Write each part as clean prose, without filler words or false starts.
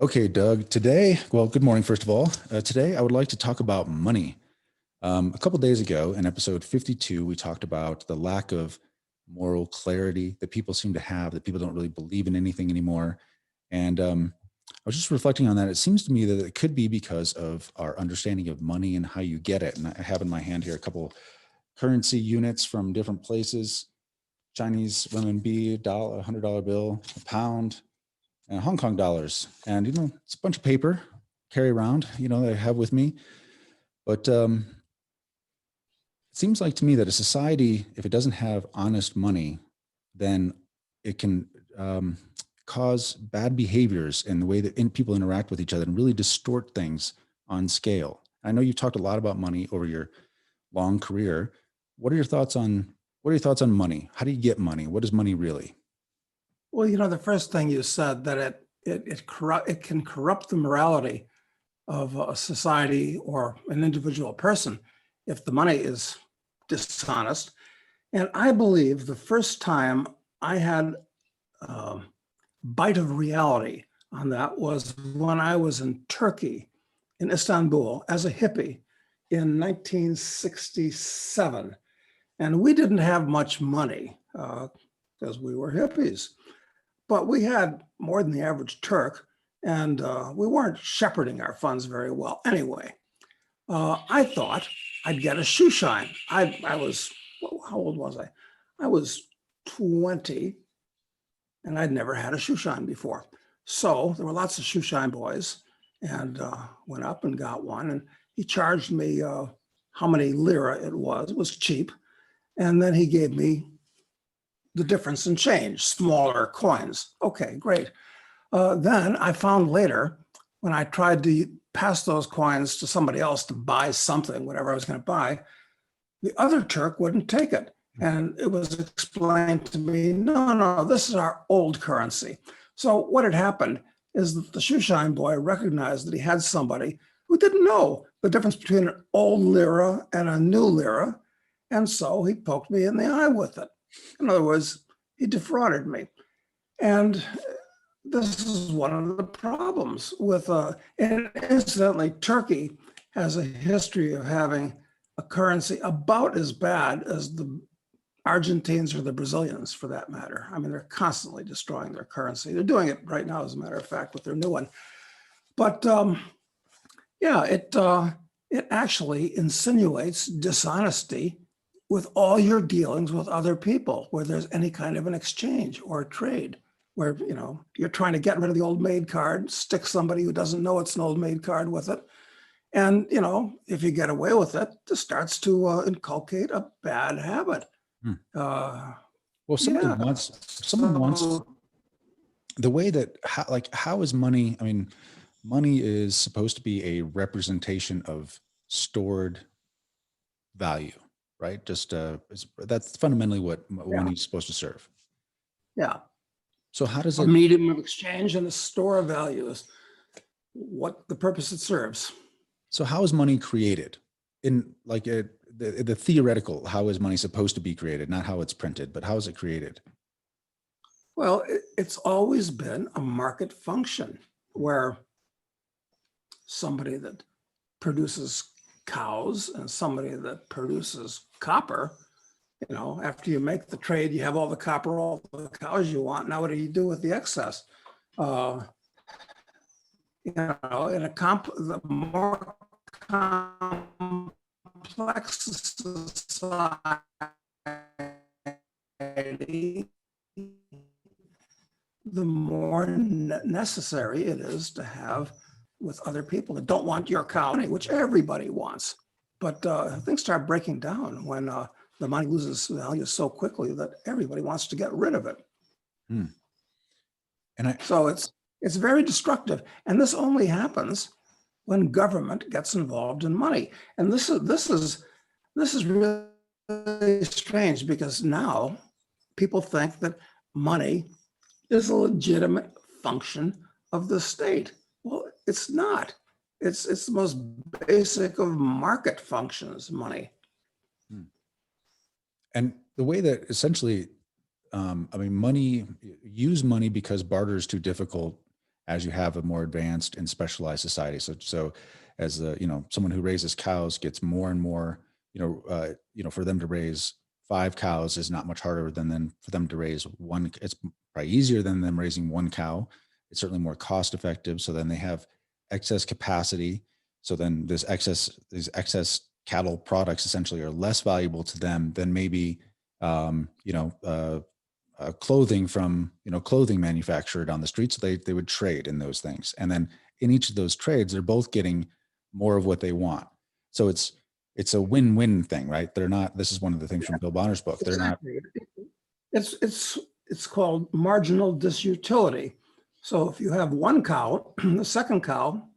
Okay, Doug, good morning, first of all. Today, I would like to talk about money. A couple days ago, in episode 52, we talked about the lack of moral clarity that people seem to have, that people don't really believe in anything anymore. And I was just reflecting on that. It seems to me that it could be because of our understanding of money and how you get it. And I have in my hand here a couple currency units from different places: Chinese renminbi, dollar, $100 bill, a pound, and Hong Kong dollars. And, it's a bunch of paper carry around, that I have with me. But it seems like to me that a society, if it doesn't have honest money, then it can cause bad behaviors in the way that people interact with each other and really distort things on scale. I know you've talked a lot about money over your long career. What are your thoughts on money? How do you get money? What is money really? Well, the first thing you said that it can corrupt the morality of a society or an individual person if the money is dishonest. And I believe the first time I had a bite of reality on that was when I was in Turkey, in Istanbul, as a hippie in 1967. And we didn't have much money because we were hippies. But we had more than the average Turk, and we weren't shepherding our funds very well. Anyway, I thought I'd get a shoe shine. I was, how old was I? I was 20, and I'd never had a shoe shine before. So there were lots of shoe shine boys, and went up and got one. And he charged me how many lira it was. It was cheap. And then he gave me the difference in change, smaller coins. Okay, great. Then I found later when I tried to pass those coins to somebody else to buy something, whatever I was going to buy, the other Turk wouldn't take it. And it was explained to me, no, this is our old currency. So what had happened is that the shoeshine boy recognized that he had somebody who didn't know the difference between an old lira and a new lira. And so he poked me in the eye with it. In other words, he defrauded me. And this is one of the problems with, and incidentally, Turkey has a history of having a currency about as bad as the Argentines or the Brazilians, for that matter. I mean, they're constantly destroying their currency. They're doing it right now, as a matter of fact, with their new one. But yeah, it actually insinuates dishonesty with all your dealings with other people, where there's any kind of an exchange or a trade, where you're trying to get rid of the old maid card, stick somebody who doesn't know it's an old maid card with it. And if you get away with it, it starts to inculcate a bad habit. Hmm. Uh, Well, yeah. someone wants the way that how is money? I mean, money is supposed to be a representation of stored value, right? Just that's fundamentally what Yeah. money is supposed to serve. Yeah. So how does A it? medium of exchange and a store of values, what the purpose it serves. So how is money created? In the theoretical, how is money supposed to be created? Not how it's printed, but how is it created? Well, it's always been a market function where somebody that produces cows and somebody that produces copper, after you make the trade, you have all the copper, all the cows you want. Now, what do you do with the excess? In the more complex society, the more necessary it is to have with other people that don't want your cow, which everybody wants. But things start breaking down when the money loses value so quickly that everybody wants to get rid of it. Hmm. So it's very destructive. And this only happens when government gets involved in money. And this is really strange, because now people think that money is a legitimate function of the state. Well, it's not. It's the most basic of market functions, money. And the way that essentially, money, use money because barter is too difficult, as you have a more advanced and specialized society. So as someone who raises cows gets more and more, for them to raise 5 cows is not much harder than for them to raise one. It's probably easier than them raising one cow. It's certainly more cost effective. So then they have excess capacity. So then these excess cattle products essentially are less valuable to them than maybe, clothing from, clothing manufactured on the street. So they would trade in those things. And then in each of those trades, they're both getting more of what they want. So it's a win-win thing, right? They're not, this is one of the things from Bill Bonner's book. They're not. It's called marginal disutility. So if you have one cow, the second cow,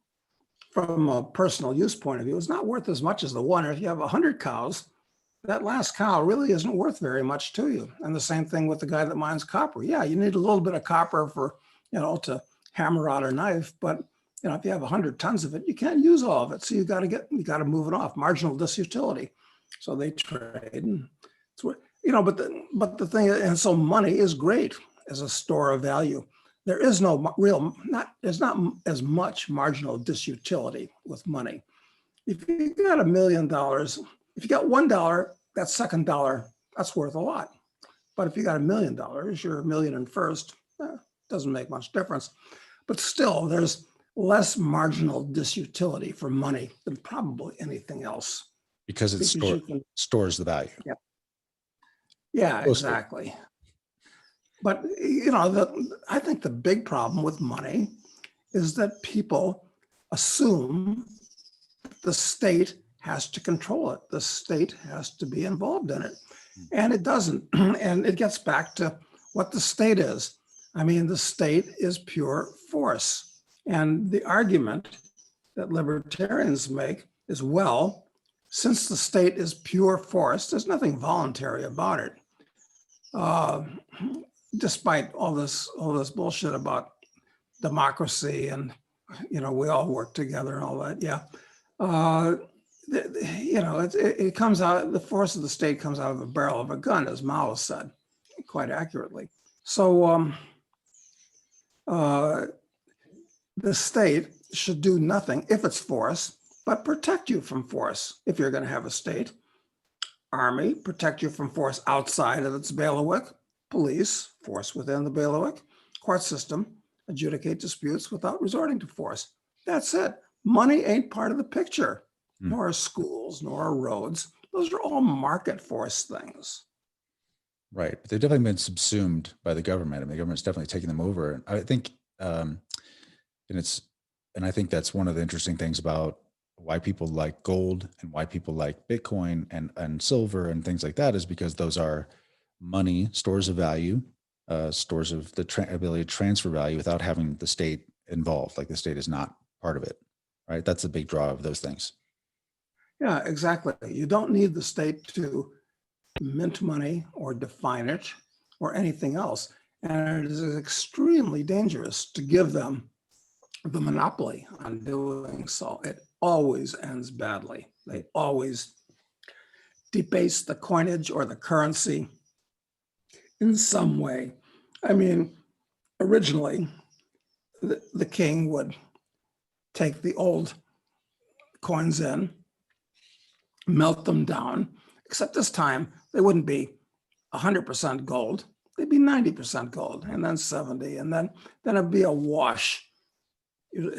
from a personal use point of view, is not worth as much as the one. If you have 100 cows, that last cow really isn't worth very much to you. And the same thing with the guy that mines copper. Yeah, you need a little bit of copper for, to hammer out a knife, but if you have 100 tons of it, you can't use all of it. So you got to move it off. Marginal disutility. So they trade. And but the thing, and so money is great as a store of value. There is there's not as much marginal disutility with money. If you got $1 million, if you got $1, that second dollar, that's worth a lot. But if you got $1 million, you're a million and first, doesn't make much difference. But still, there's less marginal disutility for money than probably anything else. Because it stores the value. Yeah, exactly. But, I think the big problem with money is that people assume the state has to control it. The state has to be involved in it. And it doesn't. And it gets back to what the state is. I mean, the state is pure force. And the argument that libertarians make is, well, since the state is pure force, there's nothing voluntary about it. Despite all this bullshit about democracy and, we all work together and all that. Yeah. It comes out, the force of the state comes out of the barrel of a gun, as Mao said, quite accurately. So the state should do nothing if it's force, but protect you from force if you're going to have a state. Army, protect you from force outside of its bailiwick. Police, force within the bailiwick. Court system, adjudicate disputes without resorting to force. That's it. Money ain't part of the picture, nor schools, nor roads. Those are all market force things. Right. But they've definitely been subsumed by the government. I mean, the government's definitely taking them over. And I think, and I think that's one of the interesting things about why people like gold and why people like Bitcoin and silver and things like that, is because those are money, stores of value, stores of the ability to transfer value without having the state involved. Like the state is not part of it, right? That's a big draw of those things. Yeah, exactly. You don't need the state to mint money or define it or anything else. And it is extremely dangerous to give them the monopoly on doing so. It always ends badly. They always debase the coinage or the currency in some way. I mean, originally, the king would take the old coins in, melt them down, except this time they wouldn't be 100% gold. They'd be 90% gold, and then 70, and then it'd be a wash,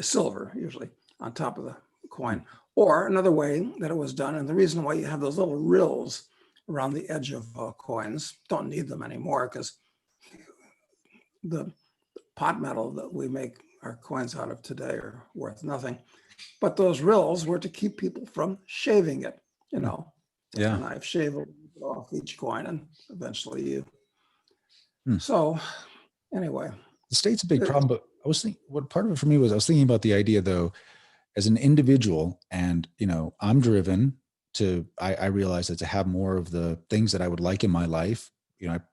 silver usually, on top of the coin. Or another way that it was done, and the reason why you have those little rills around the edge of coins, don't need them anymore because the pot metal that we make our coins out of today are worth nothing. But those rills were to keep people from shaving it, take a knife, shave it off each coin, and eventually you. So anyway. The state's a big problem, but I was thinking, what part of it for me was, I was thinking about the idea though, as an individual, and, I'm driven to, I realize that to have more of the things that I would like in my life,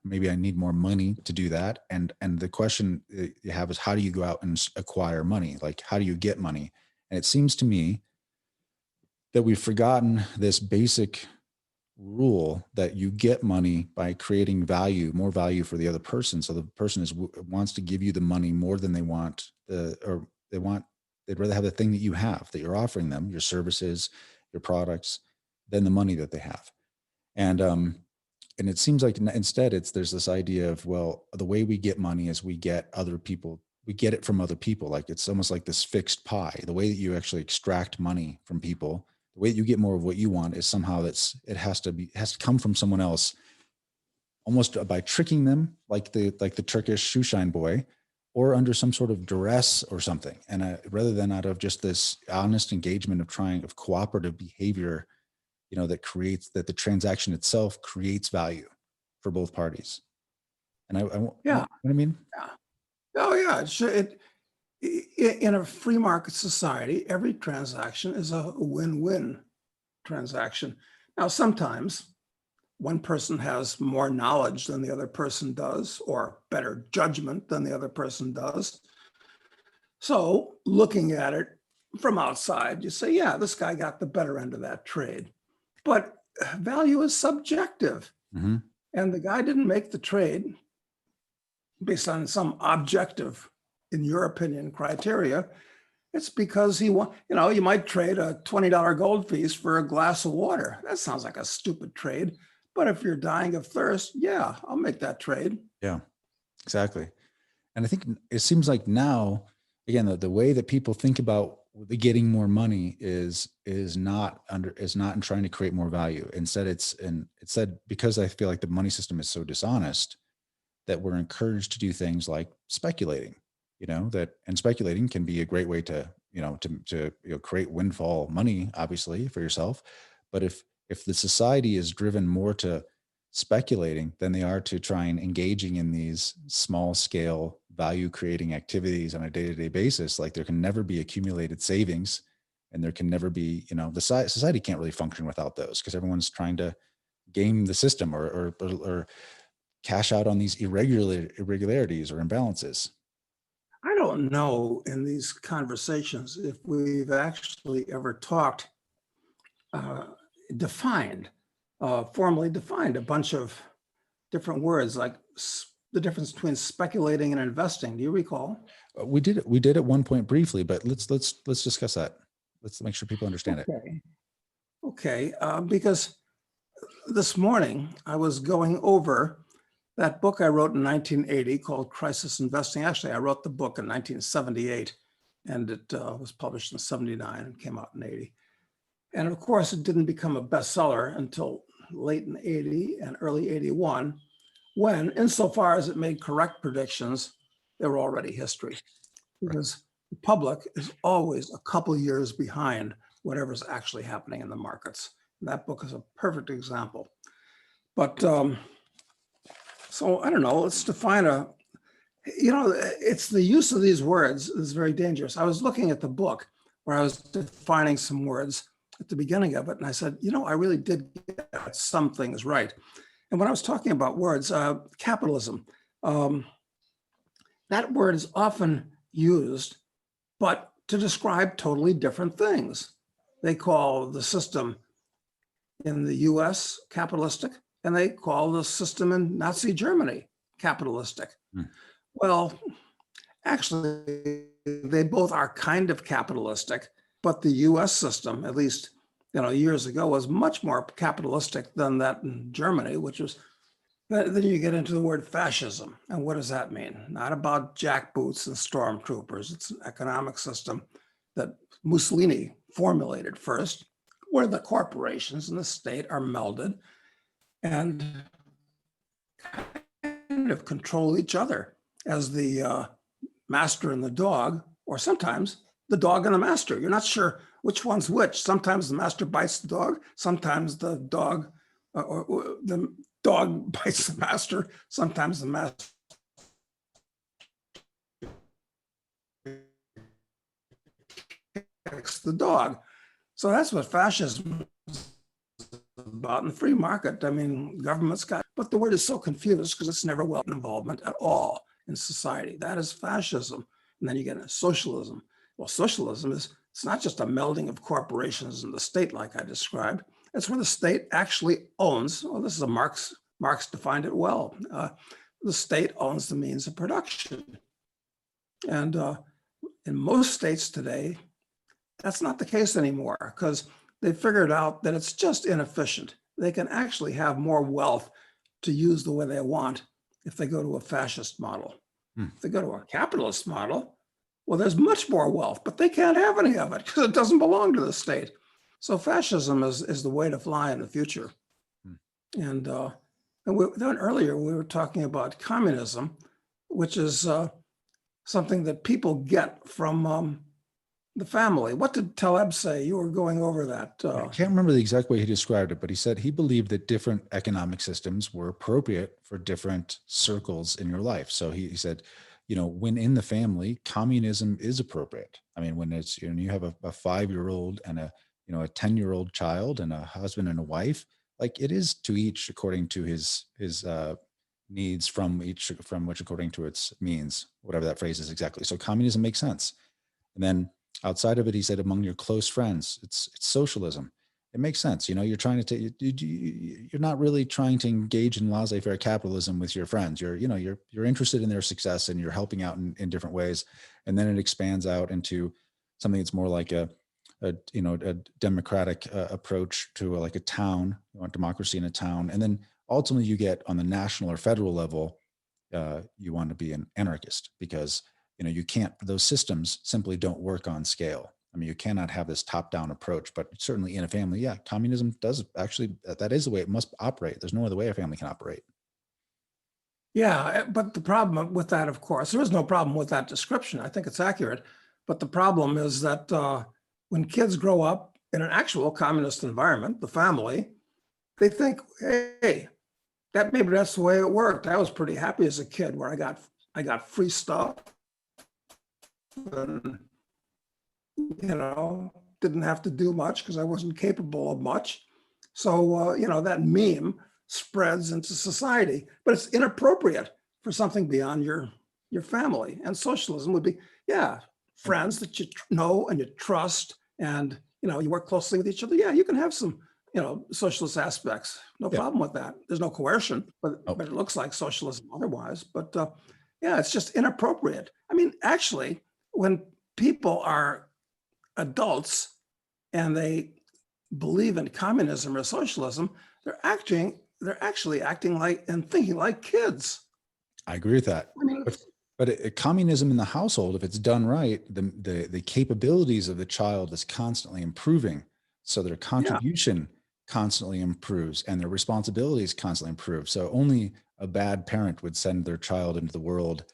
maybe I need more money to do that. And the question you have is, how do you go out and acquire money? Like, how do you get money? And it seems to me that we've forgotten this basic rule that you get money by creating value, more value for the other person. So the person wants to give you the money more than they want they'd rather have the thing that you have, that you're offering them, your services, your products, than the money that they have. And it seems like instead there's this idea of, well, the way we get money is we get it from other people. Like it's almost like this fixed pie. The way that you actually extract money from people, the way that you get more of what you want is somehow it has to come from someone else, almost by tricking them, like the Turkish shoeshine boy, or under some sort of duress or something. And rather than out of just this honest engagement of cooperative behavior, that the transaction itself creates value for both parties. And you know Yeah. what I mean? Yeah. Oh, yeah. In a free market society, every transaction is a win-win transaction. Now, sometimes one person has more knowledge than the other person does, or better judgment than the other person does. So looking at it from outside, you say, yeah, this guy got the better end of that trade. But value is subjective. Mm-hmm. And the guy didn't make the trade based on some objective, in your opinion, criteria. It's because you might trade a $20 gold piece for a glass of water. That sounds like a stupid trade. But if you're dying of thirst, yeah, I'll make that trade. Yeah, exactly. And I think it seems like now, again, the way that people think about the getting more money is not in trying to create more value. Instead, because I feel like the money system is so dishonest, that we're encouraged to do things like speculating, and speculating can be a great way to create windfall money, obviously, for yourself. But if the society is driven more to speculating than they are to try and engaging in these small scale value creating activities on a day-to-day basis, like there can never be accumulated savings, and there can never be, the society can't really function without those, because everyone's trying to game the system or cash out on these irregularities or imbalances. I don't know in these conversations if we've actually ever talked, uh, defined, formally defined a bunch of different words, like the difference between speculating and investing. Do you recall? We did at one point briefly, but let's discuss that. Let's make sure people understand it. Okay. Because this morning I was going over that book I wrote in 1980 called Crisis Investing. Actually, I wrote the book in 1978, and it was published in 79 and came out in 80. And of course, it didn't become a bestseller until late in 80 and early 81, when, insofar as it made correct predictions, they were already history. Because the public is always a couple years behind whatever's actually happening in the markets. And that book is a perfect example. But so I don't know, let's define it's the use of these words is very dangerous. I was looking at the book where I was defining some words at the beginning of it, and I said, I really did get some things right. And when I was talking about words, capitalism, that word is often used, but to describe totally different things. They call the system in the US capitalistic, and they call the system in Nazi Germany capitalistic. Well, actually, they both are kind of capitalistic, but the US system, at least years ago, was much more capitalistic than that in Germany, which was, then you get into the word fascism. And what does that mean? Not about jackboots and stormtroopers. It's an economic system that Mussolini formulated first, where the corporations and the state are melded and kind of control each other as the master and the dog, or sometimes the dog and the master. You're not sure which one's which. Sometimes the master bites the dog. Sometimes the dog or the dog bites the master. Sometimes the master kicks the dog. So that's what fascism is about in the free market. I mean, government's got, but the word is so confused because it's never well involvement at all in society. That is fascism. And then you get into socialism. Well, socialism it's not just a melding of corporations and the state like I described. It's where the state actually owns, well, this is a Marx defined it well. The state owns the means of production. And in most states today, that's not the case anymore because they figured out that it's just inefficient. They can actually have more wealth to use the way they want if they go to a fascist model. If they go to a capitalist model, well, there's much more wealth, but they can't have any of it because it doesn't belong to the state. So fascism is the way to fly in the future. And then earlier we were talking about communism, which is something that people get from the family. What did Taleb say? You were going over that. I can't remember the exact way he described it, but he said he believed that different economic systems were appropriate for different circles in your life. So he said, when in the family, communism is appropriate. I mean, when it's, you have a 5-year-old and a 10-year-old child and a husband and a wife, like it is to each according to his needs, from which according to its means, whatever that phrase is exactly. So communism makes sense. And then outside of it, he said, among your close friends, it's socialism. It makes sense. You're trying to you're not really trying to engage in laissez-faire capitalism with your friends. You're interested in their success and you're helping out in different ways. And then it expands out into something that's more like a democratic approach to like a town. You want democracy in a town. And then ultimately you get on the national or federal level, you want to be an anarchist because you can't, those systems simply don't work on scale. I mean, you cannot have this top-down approach, but certainly in a family, yeah, communism does actually, that is the way it must operate. There's no other way a family can operate. Yeah, but the problem with that, of course, there is no problem with that description. I think it's accurate. But the problem is that when kids grow up in an actual communist environment, the family, they think, hey, maybe that's the way it worked. I was pretty happy as a kid where I got free stuff. And, didn't have to do much because I wasn't capable of much. So, that meme spreads into society, but it's inappropriate for something beyond your family. And socialism would be, friends that you know and you trust and, you work closely with each other. Yeah, you can have some, socialist aspects. No problem with that. There's no coercion, but it looks like socialism otherwise. But it's just inappropriate. I mean, actually, when people are adults and they believe in communism or socialism, they're actually acting like and thinking like kids. I agree with that. I mean, but communism in the household, if it's done right, the capabilities of the child is constantly improving. So their contribution constantly improves and their responsibilities constantly improve. So only a bad parent would send their child into the world,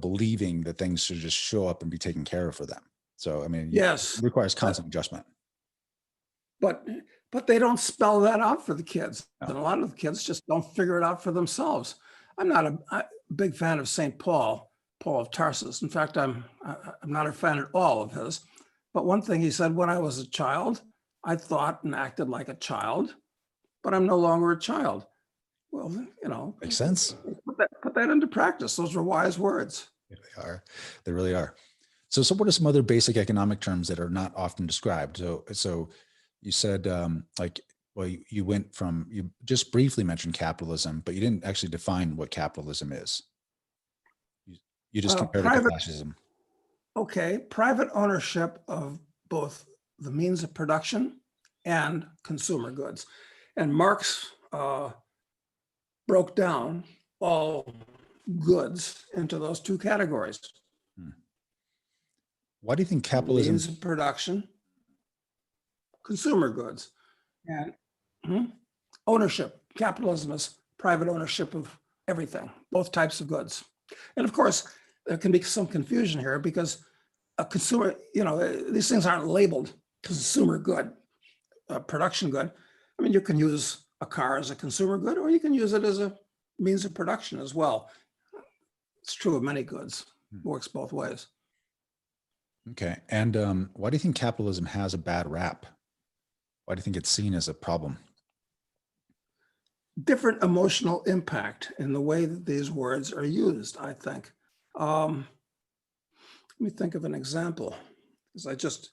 believing that things should just show up and be taken care of for them. So, I mean, yes, it requires constant adjustment. But they don't spell that out for the kids. No. And a lot of the kids just don't figure it out for themselves. I'm not a big fan of St. Paul of Tarsus. In fact, I'm not a fan at all of his. But one thing he said, when I was a child, I thought and acted like a child, but I'm no longer a child. Well, Makes sense. Put that into practice. Those are wise words. Yeah, they are. They really are. So what are some other basic economic terms that are not often described? So you said you just briefly mentioned capitalism, but you didn't actually define what capitalism is. You just compared it to fascism. Okay, private ownership of both the means of production and consumer goods. And Marx broke down all goods into those two categories. Why do you think capitalism? Means of production, consumer goods, and ownership. Capitalism is private ownership of everything, both types of goods. And of course, there can be some confusion here because a consumer, these things aren't labeled consumer good, production good. I mean, you can use a car as a consumer good, or you can use it as a means of production as well. It's true of many goods. It works both ways. Okay. And why do you think capitalism has a bad rap? Why do you think it's seen as a problem? Different emotional impact in the way that these words are used, I think. Let me think of an example, because I just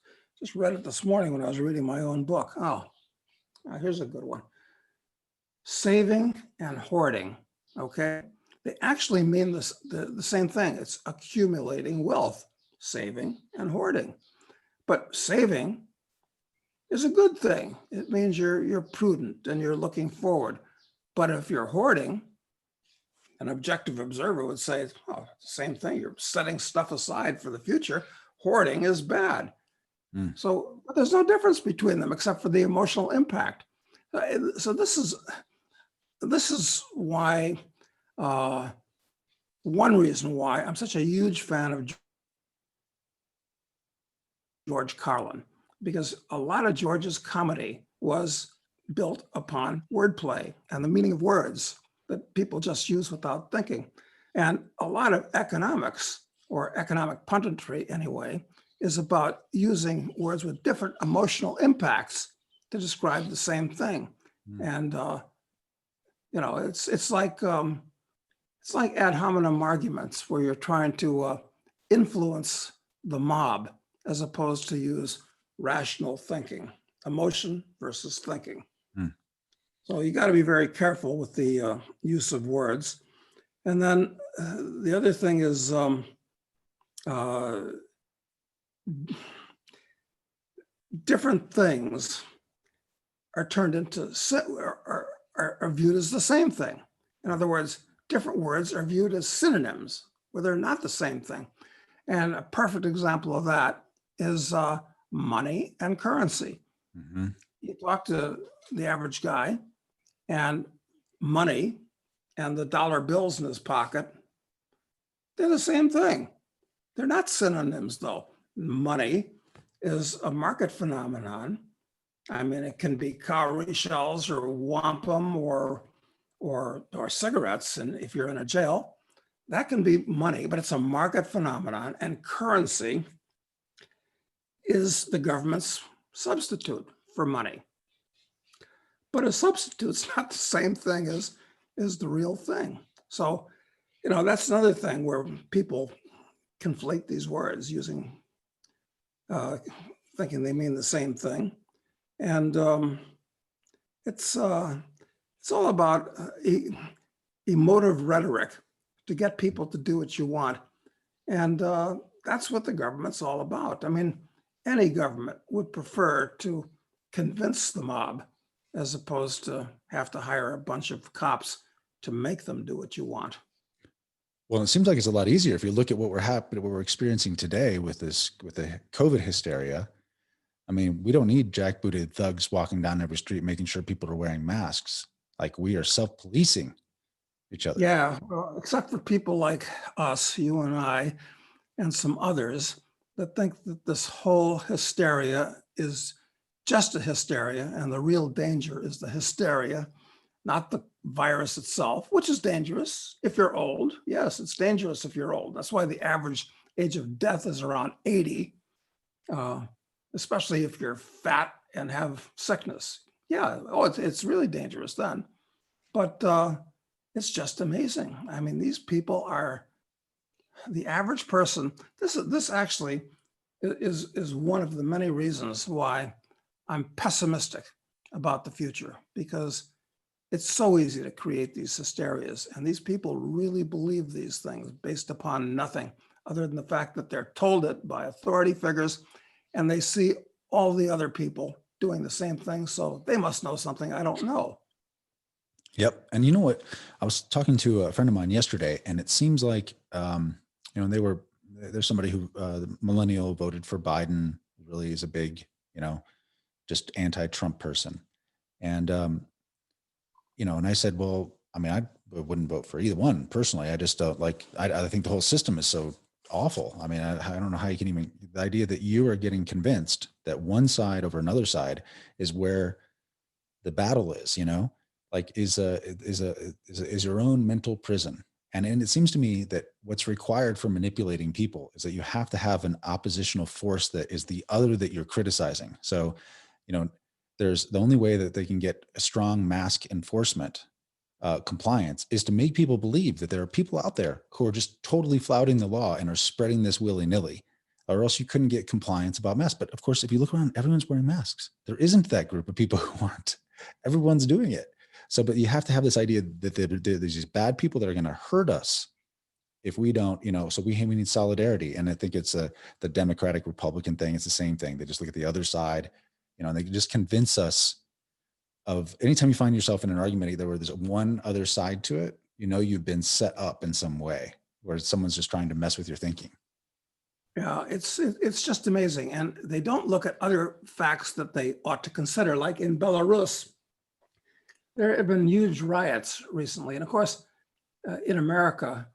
read it this morning when I was reading my own book. Oh, Now, here's a good one. Saving and hoarding, okay? They actually mean the same thing. It's accumulating wealth, saving and hoarding. But saving is a good thing. It means you're prudent and you're looking forward. But if you're hoarding, an objective observer would say, oh, same thing. You're setting stuff aside for the future. Hoarding is bad. So but there's no difference between them except for the emotional impact. So this is why, one reason why I'm such a huge fan of George Carlin, because a lot of George's comedy was built upon wordplay and the meaning of words that people just use without thinking. And a lot of economics, or economic punditry anyway, is about using words with different emotional impacts to describe the same thing. And it's like ad hominem arguments where you're trying to influence the mob as opposed to use rational thinking, emotion versus thinking. So you got to be very careful with the use of words. And then the other thing is different things are turned into, are viewed as the same thing. In other words, different words are viewed as synonyms where they're not the same thing. And a perfect example of that is money and currency. You talk to the average guy, and money and the dollar bills in his pocket, they're the same thing. They're not synonyms, though. Money is a market phenomenon. I mean, it can be cowrie shells or wampum or cigarettes, and if you're in a jail, that can be money, but it's a market phenomenon. And currency is the government's substitute for money. But a substitute's not the same thing as the real thing. So, that's another thing where people conflate these words using, thinking they mean the same thing. And it's all about emotive rhetoric to get people to do what you want. And that's what the government's all about. I mean, any government would prefer to convince the mob as opposed to have to hire a bunch of cops to make them do what you want. Well, it seems like it's a lot easier if you look at what we're experiencing today with the COVID hysteria. I mean, we don't need jackbooted thugs walking down every street making sure people are wearing masks. Like, we are self-policing each other. Yeah, well, except for people like us, you and I, and some others that think that this whole hysteria is just a hysteria, and the real danger is the hysteria, not the virus itself, which is dangerous if you're old. Yes, it's dangerous if you're old. That's why the average age of death is around 80, especially if you're fat and have sickness. Yeah, it's really dangerous then. But it's just amazing. I mean, these people are the average person. This actually is one of the many reasons why I'm pessimistic about the future, because it's so easy to create these hysterias. And these people really believe these things based upon nothing other than the fact that they're told it by authority figures, and they see all the other people doing the same thing. So they must know something I don't know. Yep. And you know what? I was talking to a friend of mine yesterday, and it seems like, there's somebody who, the millennial, voted for Biden, really is a big, just anti-Trump person. And, and I said, well, I mean, I wouldn't vote for either one personally. I just don't I think the whole system is so awful. I mean, I don't know how you can even, the idea that you are getting convinced that one side over another side is where the battle is, is your own mental prison. And it seems to me that what's required for manipulating people is that you have to have an oppositional force that is the other that you're criticizing. So, there's the only way that they can get a strong mask enforcement compliance is to make people believe that there are people out there who are just totally flouting the law and are spreading this willy-nilly, or else you couldn't get compliance about masks. But of course, if you look around, everyone's wearing masks. There isn't that group of people who aren't. Everyone's doing it. So, but you have to have this idea that there's these bad people that are going to hurt us if we don't, so we need solidarity. And I think it's the Democratic Republican thing. It's the same thing. They just look at the other side, and they can just convince us of anytime you find yourself in an argument, either where there's one other side to it, you've been set up in some way where someone's just trying to mess with your thinking. Yeah, it's just amazing. And they don't look at other facts that they ought to consider, like in Belarus. There have been huge riots recently. And of course, in America,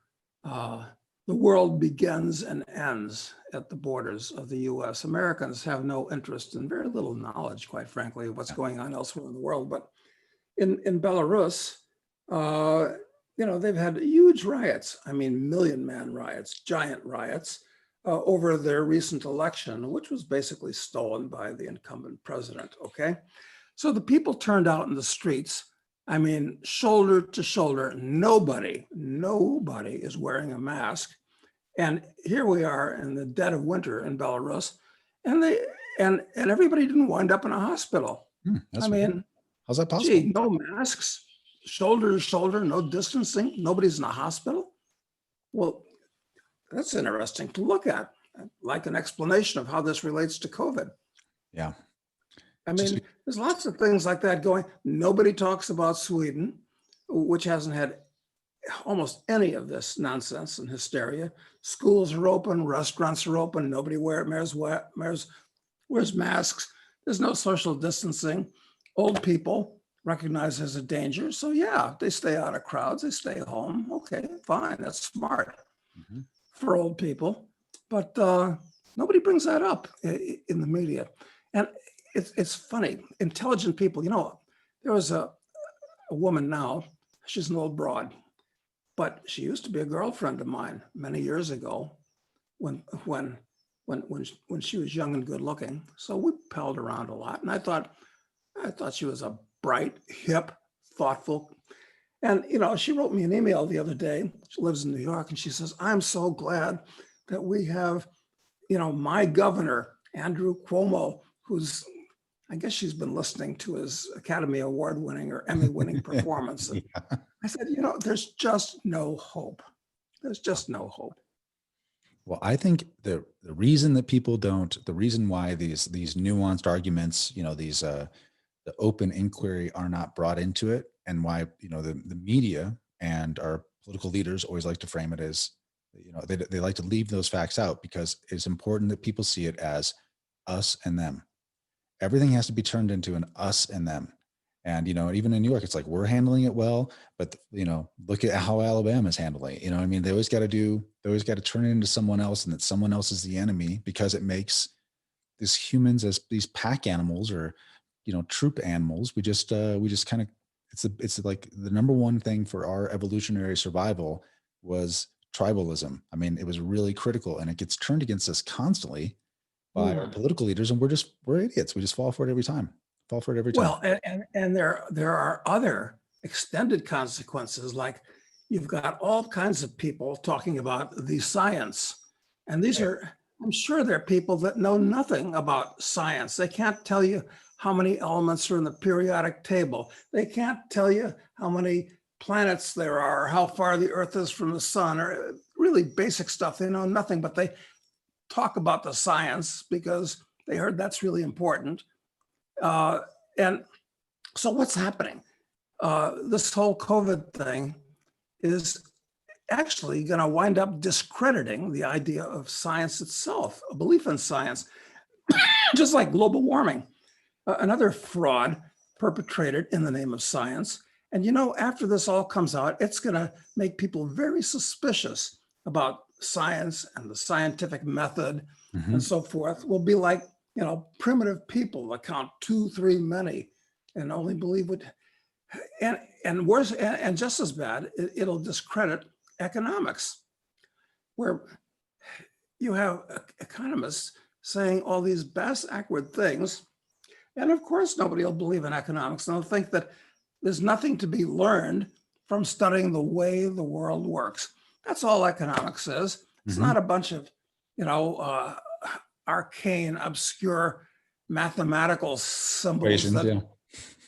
the world begins and ends at the borders of the US. Americans have no interest and very little knowledge, quite frankly, of what's going on elsewhere in the world. But in Belarus, they've had huge riots. I mean, million-man riots, giant riots over their recent election, which was basically stolen by the incumbent president, okay? So the people turned out in the streets, I mean, shoulder to shoulder. Nobody is wearing a mask. And here we are in the dead of winter in Belarus, and everybody didn't wind up in a hospital. I mean, how's that possible? Gee, no masks, shoulder to shoulder, no distancing, nobody's in a hospital. Well, that's interesting to look at. I'd like an explanation of how this relates to COVID. Yeah. I mean, there's lots of things like that going. Nobody talks about Sweden, which hasn't had almost any of this nonsense and hysteria. Schools are open, restaurants are open, nobody wears masks. There's no social distancing. Old people recognized as a danger. So yeah, they stay out of crowds, they stay home. Okay, fine, that's smart for old people. But nobody brings that up in the media. And it's funny, intelligent people, there was a woman now, she's an old broad, but she used to be a girlfriend of mine many years ago when she was young and good looking. So we palled around a lot. And I thought she was a bright, hip, thoughtful. And, she wrote me an email the other day. She lives in New York. And she says, I'm so glad that we have, my governor, Andrew Cuomo, who's, I guess she's been listening to his Academy Award winning or Emmy winning performance. And I said, there's just no hope. There's just no hope. Well, I think the reason that people don't, the reason why these nuanced arguments, the open inquiry are not brought into it, and why, the media and our political leaders always like to frame it as, they like to leave those facts out because it's important that people see it as us and them. Everything has to be turned into an us and them. And, even in New York, it's like, we're handling it well, but, look at how Alabama is handling it. They always got to turn it into someone else, and that someone else is the enemy, because it makes these humans as these pack animals or, troop animals. We just kind of, it's like the number one thing for our evolutionary survival was tribalism. It was really critical, and it gets turned against us constantly by our political leaders, and we're idiots. We just fall for it every time. Well, and there are other extended consequences, like you've got all kinds of people talking about the science, and these are, I'm sure there are people that know nothing about science. They can't tell you how many elements are in the periodic table. They can't tell you how many planets there are, or how far the Earth is from the sun, or really basic stuff. They know nothing, but they talk about the science because they heard that's really important. And so what's happening? This whole COVID thing is actually going to wind up discrediting the idea of science itself, a belief in science, just like global warming, another fraud perpetrated in the name of science. And after this all comes out, it's going to make people very suspicious about science and the scientific method and so forth. We'll be like, primitive people that count 2, 3 many and only believe what, and worse, and just as bad, it'll discredit economics, where you have economists saying all these backward things. And of course, nobody will believe in economics. And they'll think that there's nothing to be learned from studying the way the world works. That's all economics is. It's not a bunch of, arcane, obscure mathematical symbols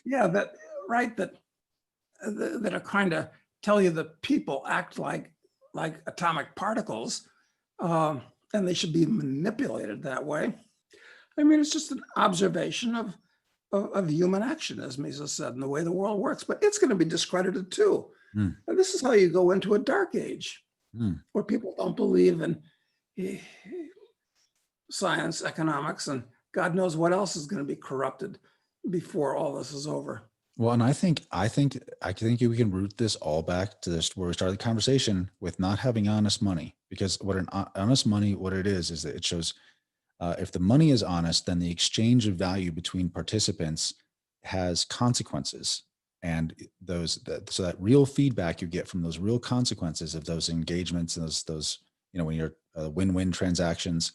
Yeah, that right. That are kind of tell you that people act like atomic particles, and they should be manipulated that way. I mean, it's just an observation of human action, as Mises said, and the way the world works. But it's going to be discredited too. Mm, And this is how you go into a dark age mm. where people don't believe in science, economics, and God knows what else is going to be corrupted before all this is over. Well, and I think we can root this all back to this where we started the conversation with not having honest money, because what an honest money, what it is that it shows if the money is honest, then the exchange of value between participants has consequences, and so that real feedback you get from those real consequences of those engagements and those when you're win-win transactions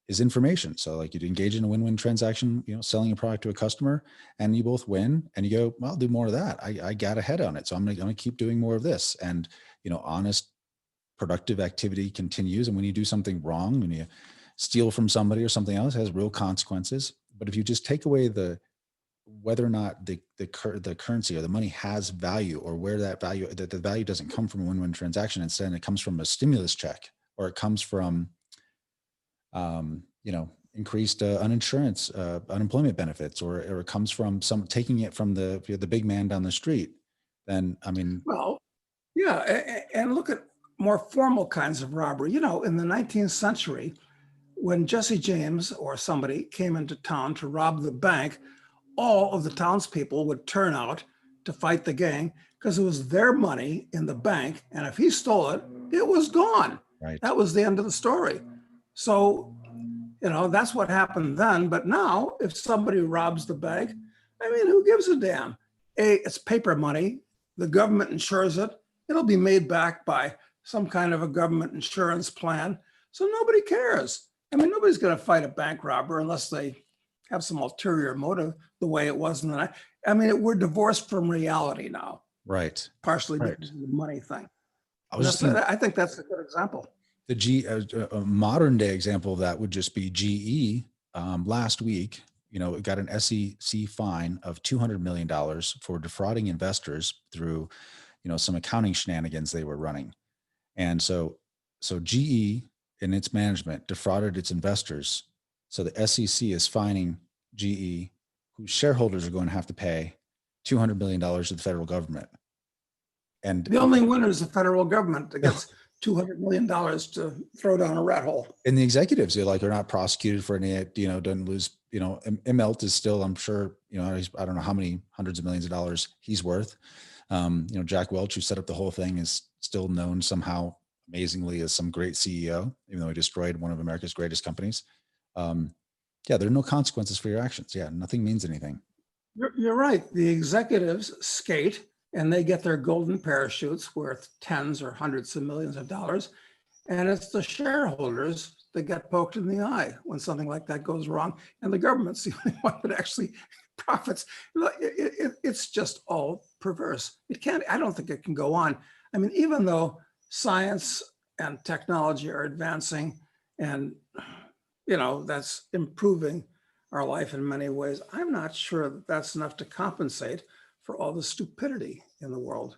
is information. So like you'd engage in a win-win transaction, selling a product to a customer, and you both win, and you go, well, I'll do more of that. I got ahead on it, so I'm gonna keep doing more of this. And honest, productive activity continues. And when you do something wrong, when you steal from somebody or something else, it has real consequences. But if you just take away whether or not the currency or the money has value, or where that the value doesn't come from a win-win transaction, instead it comes from a stimulus check, or it comes from increased unemployment benefits, or it comes from taking it from the big man down the street, then I mean, Well, yeah, and look at more formal kinds of robbery. In the 19th century, when Jesse James or somebody came into town to rob the bank, all of the townspeople would turn out to fight the gang because it was their money in the bank. And if he stole it, it was gone. right. That was the end of the story. So, that's what happened then. But now, if somebody robs the bank, I mean, who gives a damn? It's paper money. The government insures it. It'll be made back by some kind of a government insurance plan. So nobody cares. I mean, nobody's going to fight a bank robber unless they have some ulterior motive, the way it was in the night. I mean, we're divorced from reality now, Right. partially Right. because of the money thing. I think that's a good example. A modern day example of that would just be GE. Last week, it got an SEC fine of $200 million for defrauding investors through, some accounting shenanigans they were running. And so GE and its management defrauded its investors. So the SEC is fining GE, whose shareholders are going to have to pay $200 million to the federal government. And the only winner is the federal government that gets $200 million to throw down a rat hole. And the executives, are not prosecuted for any, doesn't lose, Immelt is still, I'm sure, I don't know how many hundreds of millions of dollars he's worth. Jack Welch, who set up the whole thing, is still known somehow amazingly as some great CEO, even though he destroyed one of America's greatest companies. There are no consequences for your actions. Yeah, nothing means anything. You're right. The executives skate and they get their golden parachutes worth tens or hundreds of millions of dollars. And it's the shareholders that get poked in the eye when something like that goes wrong. And the government's the only one that actually profits. It's just all perverse. I don't think it can go on. I mean, even though science and technology are advancing and, that's improving our life in many ways, I'm not sure that that's enough to compensate for all the stupidity in the world.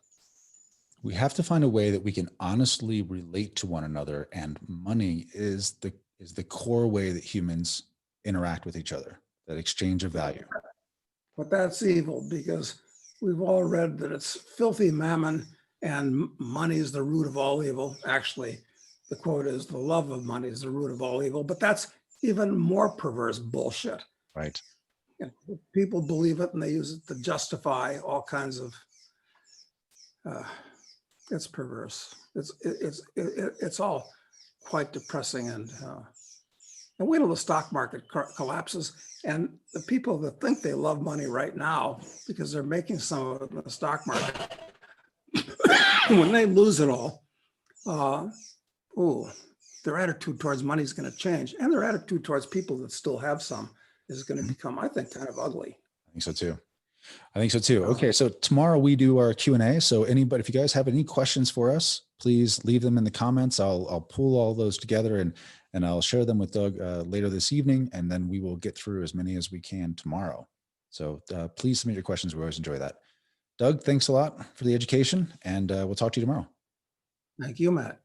We have to find a way that we can honestly relate to one another, and money is the core way that humans interact with each other, that exchange of value. But that's evil, because we've all read that it's filthy mammon and money is the root of all evil. Actually, the quote is, the love of money is the root of all evil, but that's even more perverse bullshit. Right. People believe it and they use it to justify all kinds of, it's perverse. It's all quite depressing. And wait till the stock market collapses, and the people that think they love money right now because they're making some of it in the stock market, when they lose it all, their attitude towards money is going to change, and their attitude towards people that still have some is going to become, I think, kind of ugly. I think so too. Okay, so tomorrow we do our Q&A. So anybody, if you guys have any questions for us, please leave them in the comments. I'll pull all those together and I'll share them with Doug later this evening, and then we will get through as many as we can tomorrow. So please submit your questions. We always enjoy that. Doug, thanks a lot for the education, and we'll talk to you tomorrow. Thank you, Matt.